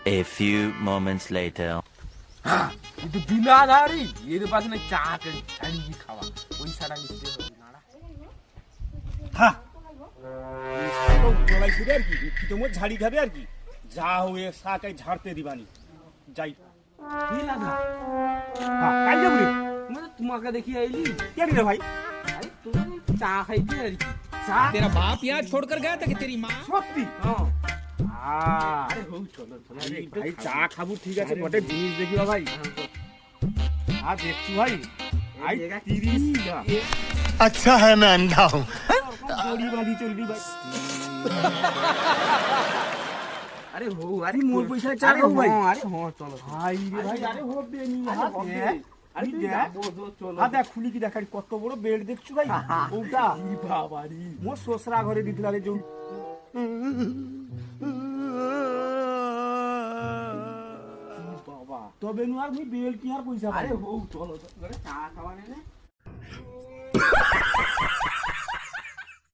A few moments later. কিন্তু বিনাধারী এর পাশে না চাকে ছাড়িয়ে খাওয়া পয়সাটা নিতে হবে না হ্যাঁ জলাই ছিল আর কি তোমার ঝাড়ি খাবে আর কি যা হয়ে শাকাই ঝাড়তে দিবানি যাই বিনাধা হ্যাঁ কাই যাবো রে মানে তোমাকে দেখি আইলি কে রে ভাই আরে তুমি চা খাইতে আর কি চা तेरा बाप यहाँ छोड़कर गया था कि तेरी माँ সত্যি হ্যাঁ আরে হউ চলো চলো ভাই চা খাবো ঠিক আছে বটে জিনিস দেখিবা ভাই আর দেখছি ভাই আই 30 না अच्छा है मैं अंधा हूँ দড়ি বাঁধি চলবি ভাই আরে হউ আরে মোর পয়সা চা খাবো ভাই আরে হ্যাঁ চলো ভাই রে ভাই আরে হোক দে নি আরে হাত হোক দে দে। আরে তুই দে যাবো তো, চলো হাত দেখ খুলি কি দেখ আরে কত বড় বেড দেখছো ভাই ওটা ই বাবারি মোর শ্বশুরা ঘরে দিছিল আরে যৌ বাবা তবে নু আর মুই বেল কি আর পয়সা আরে পাই হউ চলো চলো চা খাওয়া নেই